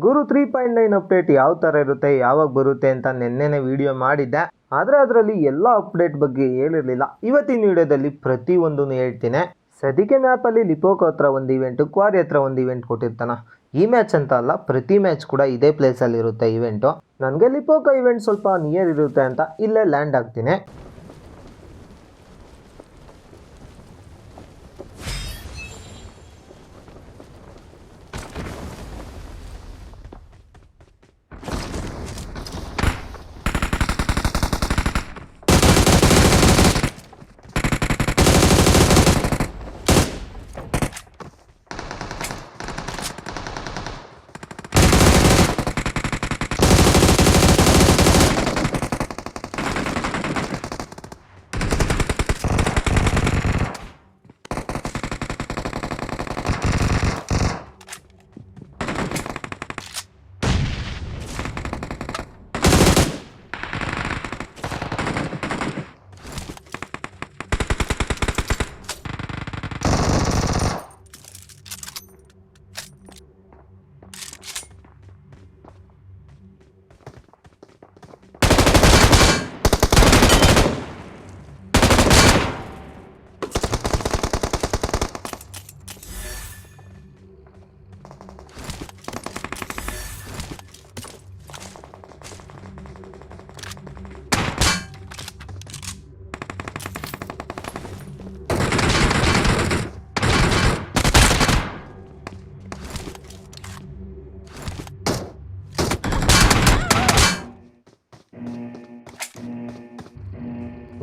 ಗುರು 3.9 update ಯಾವ ಥರ ಇರುತ್ತೆ, ಯಾವಾಗ ಬರುತ್ತೆ ಅಂತ ನೆನ್ನೆನೇ ವಿಡಿಯೋ ಮಾಡಿದ್ದೆ. ಆದರೆ ಅದರಲ್ಲಿ ಎಲ್ಲ ಅಪ್ಡೇಟ್ ಬಗ್ಗೆ ಹೇಳಿರಲಿಲ್ಲ. ಇವತ್ತಿನ ವಿಡಿಯೋದಲ್ಲಿ ಪ್ರತಿಯೊಂದನ್ನು ಹೇಳ್ತೀನಿ. ಸದ್ಯಕ್ಕೆ ಮ್ಯಾಪಲ್ಲಿ ಲಿಪೋಕೋ ಹತ್ರ ಒಂದು ಇವೆಂಟು, ಕ್ವಾರಿ ಹತ್ರ ಒಂದು ಇವೆಂಟ್ ಕೊಟ್ಟಿರ್ತಾನೆ. ಈ ಮ್ಯಾಚ್ ಅಂತ ಅಲ್ಲ, ಪ್ರತಿ ಮ್ಯಾಚ್ ಕೂಡ ಇದೇ ಪ್ಲೇಸಲ್ಲಿ ಇರುತ್ತೆ ಇವೆಂಟು. ನನಗೆ ಲಿಪೋಕೋ ಇವೆಂಟ್ ಸ್ವಲ್ಪ ನಿಯರ್ ಇರುತ್ತೆ ಅಂತ ಇಲ್ಲೇ ಲ್ಯಾಂಡ್ ಆಗ್ತೀನಿ.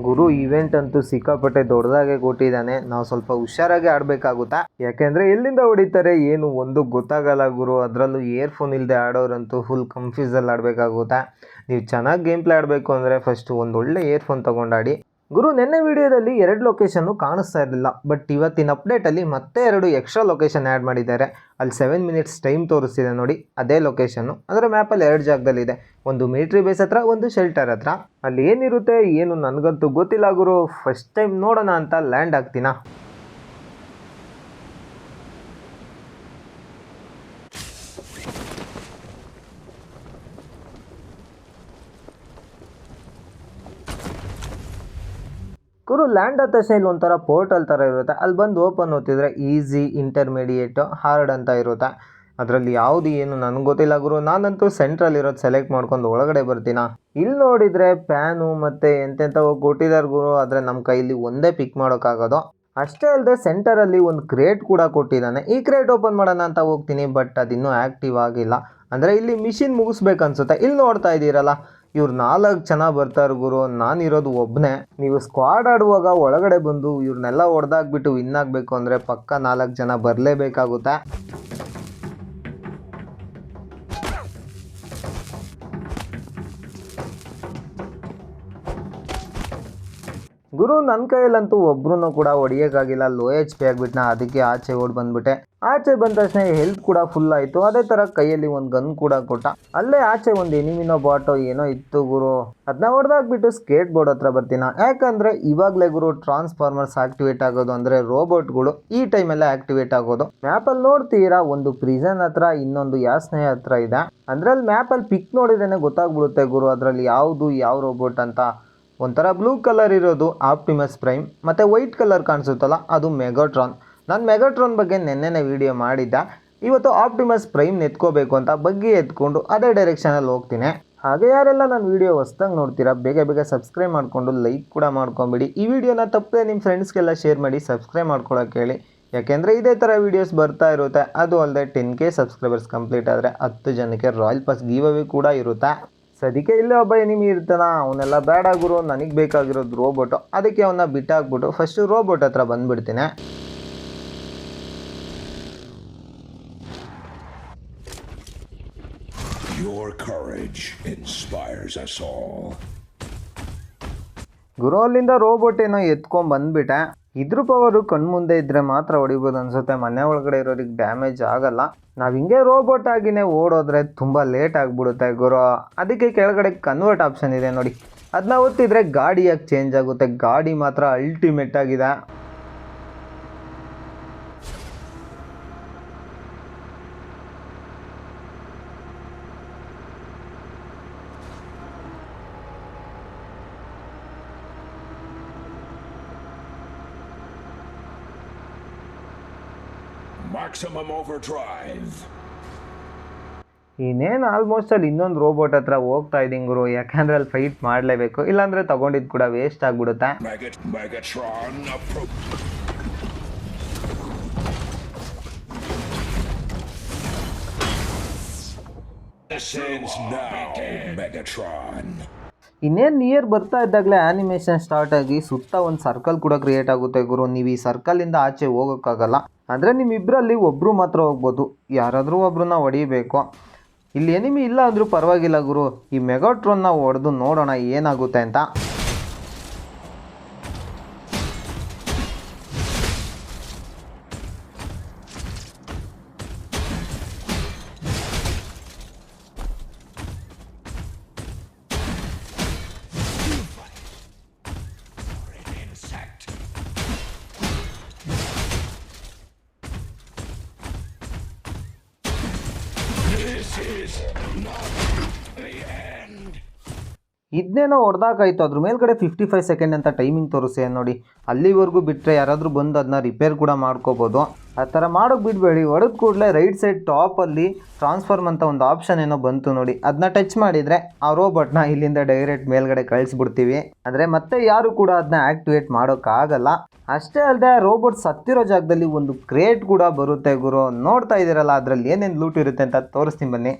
ಗುರು ಇವೆಂಟ್ ಅಂತೂ ಸಿಕ್ಕಾಪಟ್ಟೆ ದೊಡ್ಡದಾಗೆ ಕೊಟ್ಟಿದ್ದಾನೆ. ನಾವು ಸ್ವಲ್ಪ ಹುಷಾರಾಗಿ ಆಡಬೇಕಾಗುತ್ತಾ, ಯಾಕೆಂದರೆ ಎಲ್ಲಿಂದ ಹೊಡಿತಾರೆ ಏನು ಒಂದು ಗೊತ್ತಾಗಲ್ಲ ಗುರು. ಅದರಲ್ಲೂ ಇಯರ್ಫೋನ್ ಇಲ್ಲದೆ ಆಡೋರಂತೂ ಫುಲ್ ಕನ್ಫ್ಯೂಸಲ್ಲಿ ಆಡಬೇಕಾಗುತ್ತಾ. ನೀವು ಚೆನ್ನಾಗಿ ಗೇಮ್ ಪ್ಲೇ ಆಡಬೇಕು ಅಂದರೆ ಫಸ್ಟು ಒಂದು ಒಳ್ಳೆ ಇಯರ್ಫೋನ್ ತೊಗೊಂಡಾಡಿ. ಗುರು ನೆನ್ನೆ ವಿಡಿಯೋದಲ್ಲಿ 2 ಲೊಕೇಶನ್ನು ಕಾಣಿಸ್ತಾ ಇರಲಿಲ್ಲ, ಬಟ್ ಇವತ್ತಿನ ಅಪ್ಡೇಟಲ್ಲಿ ಮತ್ತೆ 2 ಎಕ್ಸ್ಟ್ರಾ ಲೊಕೇಶನ್ ಆ್ಯಡ್ ಮಾಡಿದ್ದಾರೆ. ಅಲ್ಲಿ 7 ಮಿನಿಟ್ಸ್ ಟೈಮ್ ತೋರಿಸ್ತಿದೆ ನೋಡಿ, ಅದೇ ಲೊಕೇಶನ್ನು. ಅದರ ಮ್ಯಾಪಲ್ಲಿ 2 ಜಾಗದಲ್ಲಿದೆ, ಒಂದು ಮಿಲಿಟ್ರಿ ಬೇಸ್ ಹತ್ರ, ಒಂದು ಶೆಲ್ಟರ್ ಹತ್ರ. ಅಲ್ಲಿ ಏನಿರುತ್ತೆ ಏನು ನನಗಂತೂ ಗೊತ್ತಿಲ್ಲ ಗುರು. ಫಸ್ಟ್ ಟೈಮ್ ನೋಡೋಣ ಅಂತ ಲ್ಯಾಂಡ್ ಆಗ್ತೀನ. ಗುರು ಲ್ಯಾಂಡ್ ಆದ ತಕ್ಷಣ ಇಲ್ಲಿ ಒಂಥರ ಪೋರ್ಟಲ್ ಥರ ಇರುತ್ತೆ. ಅಲ್ಲಿ ಬಂದು ಓಪನ್ ಓದ್ತಿದ್ರೆ ಈಸಿ, ಇಂಟರ್ಮೀಡಿಯೇಟು, ಹಾರ್ಡ್ ಅಂತ ಇರುತ್ತೆ. ಅದರಲ್ಲಿ ಯಾವುದು ಏನು ನನಗೆ ಗೊತ್ತಿಲ್ಲ ಗುರು. ನಾನಂತೂ ಸೆಂಟ್ರಲ್ಲಿ ಇರೋದು ಸೆಲೆಕ್ಟ್ ಮಾಡ್ಕೊಂಡು ಒಳಗಡೆ ಬರ್ತೀನ. ಇಲ್ಲಿ ನೋಡಿದರೆ ಪ್ಯಾನು ಮತ್ತು ಎಂತೆಂಥವು ಕೊಟ್ಟಿದ್ದಾರೆ ಗುರು. ಆದರೆ ನಮ್ಮ ಕೈಲಿ ಒಂದೇ ಪಿಕ್ ಮಾಡೋಕ್ಕಾಗೋದು. ಅಷ್ಟೇ ಅಲ್ಲದೆ ಸೆಂಟರಲ್ಲಿ ಒಂದು ಕ್ರೇಟ್ ಕೂಡ ಕೊಟ್ಟಿದ್ದಾನೆ. ಈ ಕ್ರೇಟ್ ಓಪನ್ ಮಾಡೋಣ ಅಂತ ಹೋಗ್ತೀನಿ, ಬಟ್ ಅದಿನ್ನೂ ಆ್ಯಕ್ಟಿವ್ ಆಗಿಲ್ಲ. ಅಂದರೆ ಇಲ್ಲಿ ಮಿಷಿನ್ ಮುಗಿಸ್ಬೇಕನ್ಸುತ್ತೆ. ಇಲ್ಲಿ ನೋಡ್ತಾ ಇದ್ದೀರಲ್ಲ, ಇವ್ರು 4 ಜನ ಬರ್ತಾರೆ ಗುರು. ನಾನಿರೋದು ಒಬ್ಬನೇ. ನೀವು ಸ್ಕ್ವಾಡ್ ಆಡುವಾಗ ಒಳಗಡೆ ಬಂದು ಇವ್ರನ್ನೆಲ್ಲ ಹೊಡೆದಾಕ್ಬಿಟ್ಟು ವಿನ್ ಆಗಬೇಕು ಅಂದರೆ ಪಕ್ಕ 4 ಜನ ಬರಲೇಬೇಕಾಗುತ್ತೆ. ಗುರು ನನ್ನ ಕೈಯಲ್ಲಂತೂ ಒಬ್ರು ಕೂಡ ಹೊಡಿಯೋಕ್ಕಾಗಿಲ್ಲ. Low HP ಆಗಿಬಿಟ್ನ. ಅದಕ್ಕೆ ಆಚೆ ಓಡಿ ಬಂದ್ಬಿಟ್ಟೆ. ಆಚೆ ಬಂದ ತಕ್ಷಣ ಹೆಲ್ತ್ ಕೂಡ ಫುಲ್ ಆಯಿತು. ಅದೇ ಥರ ಕೈಯಲ್ಲಿ ಒಂದು ಗನ್ ಕೂಡ ಕೊಟ್ಟ. ಅಲ್ಲೇ ಆಚೆ ಒಂದು ಎನಿಮಿನೋ ಬಾಟೋ ಏನೋ ಇತ್ತು ಗುರು. ಅದನ್ನ ಹೊಡೆದಾಕ್ಬಿಟ್ಟು ಸ್ಕೇಟ್ ಬೋರ್ಡ್ ಹತ್ರ ಬರ್ತೀನ. ಯಾಕಂದರೆ ಇವಾಗಲೇ ಗುರು ಟ್ರಾನ್ಸ್ಫಾರ್ಮರ್ಸ್ ಆಕ್ಟಿವೇಟ್ ಆಗೋದು, ಅಂದರೆ ರೋಬೋಟ್ಗಳು ಈ ಟೈಮಲ್ಲೇ ಆಕ್ಟಿವೇಟ್ ಆಗೋದು. ಮ್ಯಾಪಲ್ಲಿ ನೋಡ್ತೀರಾ, ಒಂದು ಪ್ರಿಸನ್ ಹತ್ರ, ಇನ್ನೊಂದು ಯಾಸ್ನೆ ಹತ್ರ ಇದೆ. ಅಂದರೆ ಅಲ್ಲಿ ಮ್ಯಾಪಲ್ಲಿ ಪಿಕ್ ನೋಡಿದ್ರೇ ಗೊತ್ತಾಗ್ಬಿಡುತ್ತೆ ಗುರು ಅದರಲ್ಲಿ ಯಾವುದು ಯಾವ ರೋಬೋಟ್ ಅಂತ. ಒಂಥರ ಬ್ಲೂ ಕಲರ್ ಇರೋದು ಆಪ್ಟಿಮಸ್ ಪ್ರೈಮ್, ಮತ್ತು ವೈಟ್ ಕಲರ್ ಕಾಣಿಸುತ್ತಲ್ಲ ಅದು ಮೆಗಾಟ್ರಾನ್. ನಾನು ಮೆಗಾಟ್ರಾನ್ ಬಗ್ಗೆ ನೆನ್ನೆನೇ ವಿಡಿಯೋ ಮಾಡಿದ್ದೆ. ಇವತ್ತು ಆಪ್ಟಿಮಸ್ ಪ್ರೈಮ್ ಎತ್ಕೋಬೇಕು ಅಂತ ಬಗ್ಗೆ ಎತ್ಕೊಂಡು ಅದೇ ಡೈರೆಕ್ಷನಲ್ಲಿ ಹೋಗ್ತೀನಿ. ಹಾಗೆ ಯಾರೆಲ್ಲ ನನ್ನ ವಿಡಿಯೋ ಹೊಸ್ದಾಗಿ ನೋಡ್ತೀರಾ, ಬೇಗ ಬೇಗ ಸಬ್ಸ್ಕ್ರೈಬ್ ಮಾಡಿಕೊಂಡು ಲೈಕ್ ಕೂಡ ಮಾಡ್ಕೊಂಬಿಡಿ. ಈ ವಿಡಿಯೋನ ತಪ್ಪದೆ ನಿಮ್ಮ ಫ್ರೆಂಡ್ಸ್ಗೆಲ್ಲ ಶೇರ್ ಮಾಡಿ ಸಬ್ಸ್ಕ್ರೈಬ್ ಮಾಡ್ಕೊಳಕ್ಕೆ ಹೇಳಿ. ಯಾಕೆಂದರೆ ಇದೇ ಥರ ವೀಡಿಯೋಸ್ ಬರ್ತಾ ಇರುತ್ತೆ. ಅದು ಅಲ್ಲದೆ 10K ಸಬ್ಸ್ಕ್ರೈಬರ್ಸ್ ಕಂಪ್ಲೀಟ್ ಆದರೆ 10 ಜನಕ್ಕೆ ರಾಯಲ್ ಪಾಸ್ ಗಿವ್ ಅವೇ ಕೂಡ ಇರುತ್ತೆ. ಸದ್ಯಕ್ಕೆ ಇಲ್ಲೇ ಒಬ್ಬ ಎನಿಮಿ ಇರ್ತಾನ. ಅವನ್ನೆಲ್ಲ ಬೇಡ ಗುರು, ನನಗೆ ಬೇಕಾಗಿರೋದು ರೋಬೋಟು. ಅದಕ್ಕೆ ಅವನ್ನ ಬಿಟ್ಟಾಕ್ಬಿಟ್ಟು ಫಸ್ಟು ರೋಬೋಟ್ ಹತ್ರ ಬಂದುಬಿಡ್ತೀನಿ. Your courage inspires us all. ಗುರು ಅಲ್ಲಿಂದ ರೋಬೋಟ್ ಏನೋ ಎತ್ಕೊಂಡ್ ಬಂದ್ಬಿಟ್ಟೆ. ಇದ್ರ ಪವರು ಕಣ್ಮುಂದೆ ಇದ್ರೆ ಮಾತ್ರ ಹೊಡಿಬೋದು ಅನ್ಸುತ್ತೆ. ಮನೆ ಒಳಗಡೆ ಇರೋರಿಗೆ ಡ್ಯಾಮೇಜ್ ಆಗಲ್ಲ. ನಾವು ಹಿಂಗೆ ರೋಬೋಟ್ ಆಗಿನೇ ಓಡೋದ್ರೆ ತುಂಬ ಲೇಟ್ ಆಗಿಬಿಡುತ್ತೆ ಗುರು. ಅದಕ್ಕೆ ಕೆಳಗಡೆ ಕನ್ವರ್ಟ್ ಆಪ್ಷನ್ ಇದೆ ನೋಡಿ, ಅದನ್ನ ಒತ್ತಿದ್ರೆ ಗಾಡಿಯಾಗಿ ಚೇಂಜ್ ಆಗುತ್ತೆ. ಗಾಡಿ ಮಾತ್ರ ಅಲ್ಟಿಮೇಟ್ ಆಗಿದೆ. Maximum overdrive. ಇನ್ನೇನು ಆಲ್ಮೋಸ್ಟ್ ಅಲ್ಲಿ ಇನ್ನೊಂದು ರೋಬೋಟ್ ಹತ್ರ ಹೋಗ್ತಾ ಇದ್ದೀನಿ ಗುರು, ಯಾಕಂದ್ರೆ ಅಲ್ಲಿ ಫೈಟ್ ಮಾಡಲೇಬೇಕು, ಇಲ್ಲಾಂದ್ರೆ ತಗೊಂಡಿದ್ದು ಕೂಡ ವೇಸ್ಟ್ ಆಗ್ಬಿಡುತ್ತೆ. Megatron This ends now, Megatron. ಇನ್ನೇನು ನಿಯರ್ ಬರ್ತಾ ಇದ್ದಾಗಲೇ ಆ್ಯನಿಮೇಷನ್ ಸ್ಟಾರ್ಟ್ ಆಗಿ ಸುತ್ತ ಒಂದು ಸರ್ಕಲ್ ಕೂಡ ಕ್ರಿಯೇಟ್ ಆಗುತ್ತೆ ಗುರು. ನೀವು ಈ ಸರ್ಕಲಿಂದ ಆಚೆ ಹೋಗೋಕ್ಕಾಗಲ್ಲ, ಅಂದರೆ ನಿಮ್ಮಿಬ್ಬರಲ್ಲಿ ಒಬ್ಬರು ಮಾತ್ರ ಹೋಗ್ಬೋದು, ಯಾರಾದರೂ ಒಬ್ರನ್ನ ಹೊಡಿಬೇಕು. ಇಲ್ಲಿ ಎನಿಮಿ ಇಲ್ಲ ಅಂದರೂ ಪರವಾಗಿಲ್ಲ ಗುರು, ಈ ಮೆಗಾಟ್ರೋನ್ನ ಹೊಡೆದು ನೋಡೋಣ ಏನಾಗುತ್ತೆ ಅಂತ. ಇದನ್ನೇನೋ ಹೊಡೆದಾಕಾಯ್ತು, ಅದ್ರ ಮೇಲ್ಗಡೆ 55 ಸೆಕೆಂಡ್ ಅಂತ ಟೈಮಿಂಗ್ ತೋರಿಸಿ ನೋಡಿ. ಅಲ್ಲಿವರೆಗೂ ಬಿಟ್ಟರೆ ಯಾರಾದರೂ ಬಂದು ಅದನ್ನ ರಿಪೇರ್ ಕೂಡ ಮಾಡ್ಕೋಬೋದು. ಆ ಥರ ಮಾಡೋಕ್ಕೆ ಬಿಡಬೇಡಿ. ಹೊಡೆದ ಕೂಡಲೇ ರೈಟ್ ಸೈಡ್ ಟಾಪಲ್ಲಿ ಟ್ರಾನ್ಸ್ಫಾರ್ಮ್ ಅಂತ ಒಂದು ಆಪ್ಷನ್ ಏನೋ ಬಂತು ನೋಡಿ, ಅದನ್ನ ಟಚ್ ಮಾಡಿದರೆ ಆ ರೋಬೋಟ್ನ ಇಲ್ಲಿಂದ ಡೈರೆಕ್ಟ್ ಮೇಲ್ಗಡೆ ಕಳಿಸ್ಬಿಡ್ತೀವಿ. ಅಂದರೆ ಮತ್ತೆ ಯಾರು ಕೂಡ ಅದನ್ನ ಆ್ಯಕ್ಟಿವೇಟ್ ಮಾಡೋಕ್ಕಾಗಲ್ಲ. ಅಷ್ಟೇ ಅಲ್ಲದೆ ರೋಬೋಟ್ ಸತ್ತಿರೋ ಜಾಗದಲ್ಲಿ ಒಂದು ಕ್ರೇಟ್ ಕೂಡ ಬರುತ್ತೆ ಗುರು. ನೋಡ್ತಾ ಇದ್ದೀರಲ್ಲ, ಅದರಲ್ಲಿ ಏನೇನು ಲೂಟ್ ಇರುತ್ತೆ ಅಂತ ತೋರಿಸ್ತೀನಿ ಬನ್ನಿ.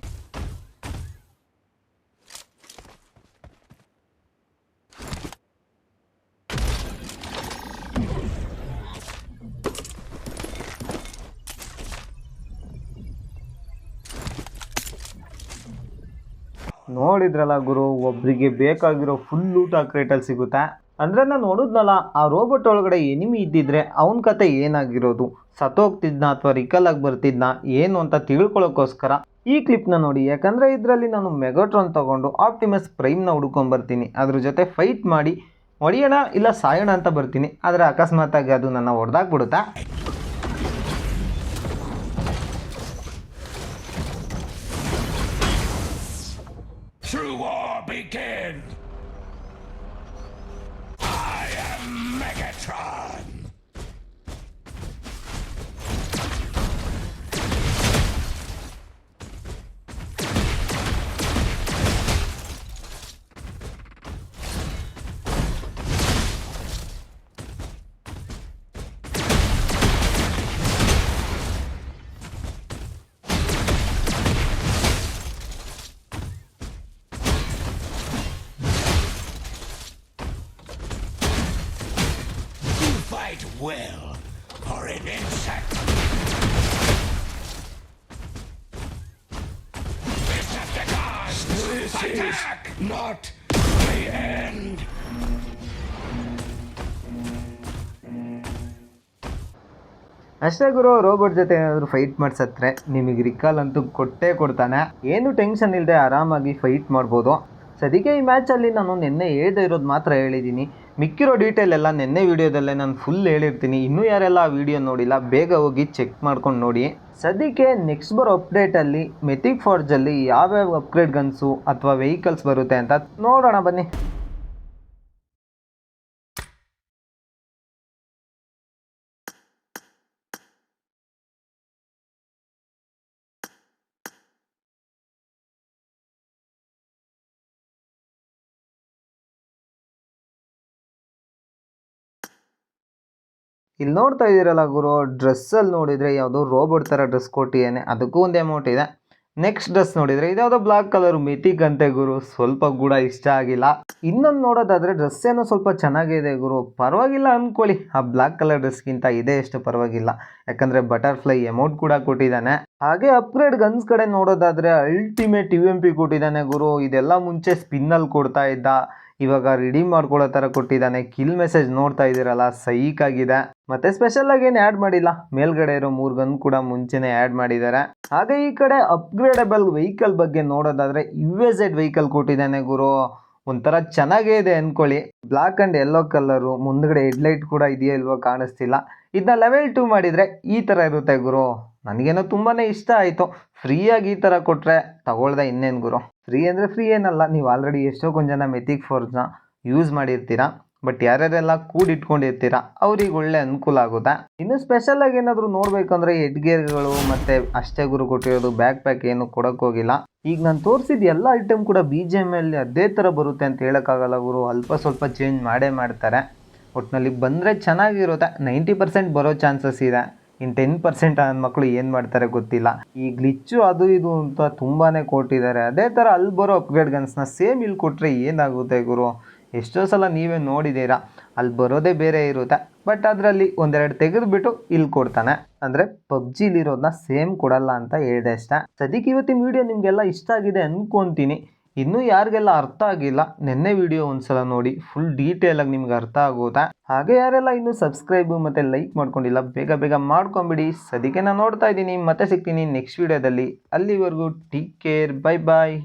ನೋಡಿದ್ರಲ್ಲ ಗುರು, ಒಬ್ಬರಿಗೆ ಬೇಕಾಗಿರೋ ಫುಲ್ ಲೂಟ್ ಆ ಕ್ರೇಟಲ್ಲಿ ಸಿಗುತ್ತೆ. ಅಂದರೆ ನಾನು ನೋಡಿದ್ನಲ್ಲ, ಆ ರೋಬೋಟ್ ಒಳಗಡೆ ಎನಿಮಿ ಇದ್ದಿದ್ರೆ ಅವನ ಕತೆ ಏನಾಗಿರೋದು, ಸತ್ತೋಗ್ತಿದ್ನ ಅಥವಾ ರಿಕಲ್ ಆಗಿ ಬರ್ತಿದ್ನ ಏನು ಅಂತ ತಿಳ್ಕೊಳ್ಳೋಕ್ಕೋಸ್ಕರ ಈ ಕ್ಲಿಪ್ನ ನೋಡಿ. ಯಾಕಂದರೆ ಇದರಲ್ಲಿ ನಾನು ಮೆಗಾಟ್ರಾನ್ ತೊಗೊಂಡು ಆಪ್ಟಿಮಸ್ ಪ್ರೈಮ್ನ ಹುಡ್ಕೊಂಬರ್ತೀನಿ, ಅದ್ರ ಜೊತೆ ಫೈಟ್ ಮಾಡಿ ಹೊಡೆಯೋಣ ಇಲ್ಲ ಸಾಯೋಣ ಅಂತ ಬರ್ತೀನಿ. ಆದರೆ ಅಕಸ್ಮಾತಾಗಿ ಅದು ನನ್ನ ಹೊಡೆದಾಕ್ಬಿಡುತ್ತಾ. True war begin. I am Megatron. Fight well for an insect. Decepticons, this attack is not the end. ಅಷ್ಟೇ ಗುರು, ರೋಬೋಟ್ ಜೊತೆ ಏನಾದರೂ ಫೈಟ್ ಮಾಡಿಸತ್ರೆ ನಿಮಗೆ ರಿಕಾಲ್ ಅಂತೂ ಕೊಟ್ಟೇ ಕೊಡ್ತಾನೆ. ಏನು ಟೆನ್ಷನ್ ಇಲ್ಲದೆ ಆರಾಮಾಗಿ ಫೈಟ್ ಮಾಡ್ಬೋದು. ಸದ್ಯಕ್ಕೆ ಈ ಮ್ಯಾಚಲ್ಲಿ ನಾನು ನಿನ್ನೆ ಹೇಳ್ದೇ ಇರೋದು ಮಾತ್ರ ಹೇಳಿದ್ದೀನಿ, ಮಿಕ್ಕಿರೋ ಡೀಟೇಲ್ ಎಲ್ಲ ನಿನ್ನೆ ವೀಡಿಯೋದಲ್ಲೇ ನಾನು ಫುಲ್ ಹೇಳಿರ್ತೀನಿ. ಇನ್ನೂ ಯಾರೆಲ್ಲ ಆ ವಿಡಿಯೋ ನೋಡಿಲ್ಲ ಬೇಗ ಹೋಗಿ ಚೆಕ್ ಮಾಡ್ಕೊಂಡು ನೋಡಿ. ಸದ್ಯಕ್ಕೆ ನೆಕ್ಸ್ಟ್ ಬರೋ ಅಪ್ಡೇಟಲ್ಲಿ ಮೆಥಿಕ್ ಫಾರ್ಜಲ್ಲಿ ಯಾವ್ಯಾವ ಅಪ್ಗ್ರೇಡ್ ಗನ್ಸು ಅಥವಾ ವೆಹಿಕಲ್ಸ್ ಬರುತ್ತೆ ಅಂತ ನೋಡೋಣ ಬನ್ನಿ. ಇಲ್ಲಿ ನೋಡ್ತಾ ಇದ್ದೀರಲ್ಲ ಗುರು, ಡ್ರೆಸ್ಸಲ್ಲಿ ನೋಡಿದರೆ ಯಾವುದೋ ರೋಬೋಟ್ ಥರ ಡ್ರೆಸ್ ಕೊಟ್ಟಿದ್ದಾನೆ, ಅದಕ್ಕೂ ಒಂದು ಅಮೌಂಟ್ ಇದೆ. ನೆಕ್ಸ್ಟ್ ಡ್ರೆಸ್ ನೋಡಿದರೆ ಇದ್ಯಾವುದೋ ಬ್ಲಾಕ್ ಕಲರ್ ಮಿಥಿಕ್ ಅಂತೆ ಗುರು, ಸ್ವಲ್ಪ ಕೂಡ ಇಷ್ಟ ಆಗಿಲ್ಲ. ಇನ್ನೊಂದು ನೋಡೋದಾದರೆ ಡ್ರೆಸ್ ಏನೋ ಸ್ವಲ್ಪ ಚೆನ್ನಾಗಿದೆ ಗುರು, ಪರವಾಗಿಲ್ಲ ಅಂದ್ಕೊಳ್ಳಿ. ಆ ಬ್ಲಾಕ್ ಕಲರ್ ಡ್ರೆಸ್ಗಿಂತ ಇದೇ ಎಷ್ಟು ಪರವಾಗಿಲ್ಲ, ಯಾಕಂದರೆ ಬಟರ್ಫ್ಲೈ ಅಮೌಂಟ್ ಕೂಡ ಕೊಟ್ಟಿದ್ದಾನೆ. ಹಾಗೆ ಅಪ್ಗ್ರೇಡ್ ಗನ್ಸ್ ಕಡೆ ನೋಡೋದಾದರೆ ಅಲ್ಟಿಮೇಟ್ UMP ಕೊಟ್ಟಿದ್ದಾನೆ ಗುರು. ಇದೆಲ್ಲ ಮುಂಚೆ ಸ್ಪಿನ್ನಲ್ಲಿ ಕೊಡ್ತಾ ಇದ್ದ, ಇವಾಗ ರಿಡೀಮ್ ಮಾಡ್ಕೊಳ್ಳೋ ಥರ ಕೊಟ್ಟಿದ್ದಾನೆ. ಕಿಲ್ ಮೆಸೇಜ್ ನೋಡ್ತಾ ಇದ್ದೀರಲ್ಲ, ಸೈಕ್ ಆಗಿದೆ. ಮತ್ತೆ ಸ್ಪೆಷಲ್ ಆಗಿ ಏನು ಆ್ಯಡ್ ಮಾಡಿಲ್ಲ, ಮೇಲ್ಗಡೆ ಇರೋ 3 ಗನ್ ಕೂಡ ಮುಂಚೆನೇ ಆ್ಯಡ್ ಮಾಡಿದ್ದಾರೆ. ಹಾಗೆ ಈ ಕಡೆ ಅಪ್ಗ್ರೇಡಬಲ್ ವೆಹಿಕಲ್ ಬಗ್ಗೆ ನೋಡೋದಾದ್ರೆ UAZ ವೆಹಿಕಲ್ ಕೊಟ್ಟಿದ್ದಾನೆ ಗುರು, ಒಂಥರ ಚೆನ್ನಾಗೇ ಇದೆ ಅಂದ್ಕೊಳ್ಳಿ. ಬ್ಲಾಕ್ ಆ್ಯಂಡ್ ಯೆಲ್ಲೋ ಕಲರು, ಮುಂದ್ಗಡೆ ಹೆಡ್ಲೈಟ್ ಕೂಡ ಇದೆಯೋ ಇಲ್ವೋ ಕಾಣಿಸ್ತಿಲ್ಲ. ಇದನ್ನ ಲೆವೆಲ್ 2 ಮಾಡಿದರೆ ಈ ಥರ ಇರುತ್ತೆ ಗುರು. ನನಗೇನೋ ತುಂಬಾ ಇಷ್ಟ ಆಯಿತು. ಫ್ರೀಯಾಗಿ ಈ ಥರ ಕೊಟ್ಟರೆ ತಗೊಳ್ದೆ ಇನ್ನೇನು ಗುರು. ಫ್ರೀ ಅಂದರೆ ಫ್ರೀ ಏನಲ್ಲ, ನೀವು ಆಲ್ರೆಡಿ ಎಷ್ಟೋ ಕೊಂದು ಜನ ಮೆಥಿಕ್ ಫೋರ್ಸ್ನ ಯೂಸ್ ಮಾಡಿರ್ತೀರ. ಬಟ್ ಯಾರ್ಯಾರೆಲ್ಲ ಕೂಡಿಟ್ಕೊಂಡಿರ್ತೀರಾ ಅವ್ರಿಗೆ ಒಳ್ಳೆ ಅನುಕೂಲ ಆಗುತ್ತೆ. ಇನ್ನು ಸ್ಪೆಷಲ್ ಆಗಿ ಏನಾದರೂ ನೋಡ್ಬೇಕಂದ್ರೆ ಹೆಡ್ ಗೇರ್ಗಳು ಮತ್ತೆ ಅಷ್ಟೇ ಗುರು ಕೊಟ್ಟಿರೋದು, ಬ್ಯಾಕ್ ಪ್ಯಾಕ್ ಏನು ಕೊಡೋಕ್ಕೋಗಿಲ್ಲ. ಈಗ ನಾನು ತೋರಿಸಿದ ಎಲ್ಲ ಐಟಮ್ ಕೂಡ BGMI ಅದೇ ಥರ ಬರುತ್ತೆ ಅಂತ ಹೇಳೋಕ್ಕಾಗಲ್ಲ ಗುರು, ಅಲ್ಪ ಸ್ವಲ್ಪ ಚೇಂಜ್ ಮಾಡೇ ಮಾಡ್ತಾರೆ. ಒಟ್ಟಿನಲ್ಲಿ ಬಂದರೆ ಚೆನ್ನಾಗಿರುತ್ತೆ. 90% ಬರೋ ಚಾನ್ಸಸ್ ಇದೆ. ಇನ್ನು 10% ನನ್ನ ಮಕ್ಕಳು ಏನು ಮಾಡ್ತಾರೆ ಗೊತ್ತಿಲ್ಲ. ಈ ಗ್ಲಿಚ್ಚು ಅದು ಇದು ಅಂತ ತುಂಬಾ ಕೊಟ್ಟಿದ್ದಾರೆ. ಅದೇ ಥರ ಅಲ್ಲಿ ಬರೋ ಅಪ್ಗ್ರೇಡ್ ಗನ್ಸ್ನ ಸೇಮ್ ಇಲ್ಲಿ ಕೊಟ್ಟರೆ ಏನಾಗುತ್ತೆ ಗುರು? ಎಷ್ಟೋ ಸಲ ನೀವೇ ನೋಡಿದ್ದೀರಾ, ಅಲ್ಲಿ ಬರೋದೇ ಬೇರೆ ಇರುತ್ತೆ, ಬಟ್ ಅದರಲ್ಲಿ ಒಂದೆರಡು ತೆಗೆದುಬಿಟ್ಟು ಇಲ್ಲಿ ಕೊಡ್ತಾನೆ. ಅಂದರೆ ಪಬ್ಜಿಲಿರೋದನ್ನ ಸೇಮ್ ಕೊಡಲ್ಲ ಅಂತ ಹೇಳಿದೆ ಅಷ್ಟೇ. ಸದ್ಯಕ್ಕೆ ಇವತ್ತಿನ ವಿಡಿಯೋ ನಿಮಗೆಲ್ಲ ಇಷ್ಟ ಆಗಿದೆ ಅಂದ್ಕೊತೀನಿ. ಇನ್ನೂ ಯಾರಿಗೆಲ್ಲ ಅರ್ಥ ಆಗಿಲ್ಲ, ನೆನ್ನೆ ವಿಡಿಯೋ ಒಂದ್ಸಲ ನೋಡಿ, ಫುಲ್ ಡೀಟೇಲಾಗಿ ನಿಮ್ಗೆ ಅರ್ಥ ಆಗೋದಾ. ಹಾಗೆ ಯಾರೆಲ್ಲ ಇನ್ನೂ ಸಬ್ಸ್ಕ್ರೈಬು ಮತ್ತು ಲೈಕ್ ಮಾಡ್ಕೊಂಡಿಲ್ಲ ಬೇಗ ಬೇಗ ಮಾಡ್ಕೊಂಬಿಡಿ. ಸದ್ಯಕ್ಕೆ ನಾನು ನೋಡ್ತಾ ಇದ್ದೀನಿ, ಮತ್ತೆ ಸಿಗ್ತೀನಿ ನೆಕ್ಸ್ಟ್ ವಿಡಿಯೋದಲ್ಲಿ. ಅಲ್ಲಿವರೆಗೂ ಟೇಕ್ ಕೇರ್, ಬೈ ಬಾಯ್.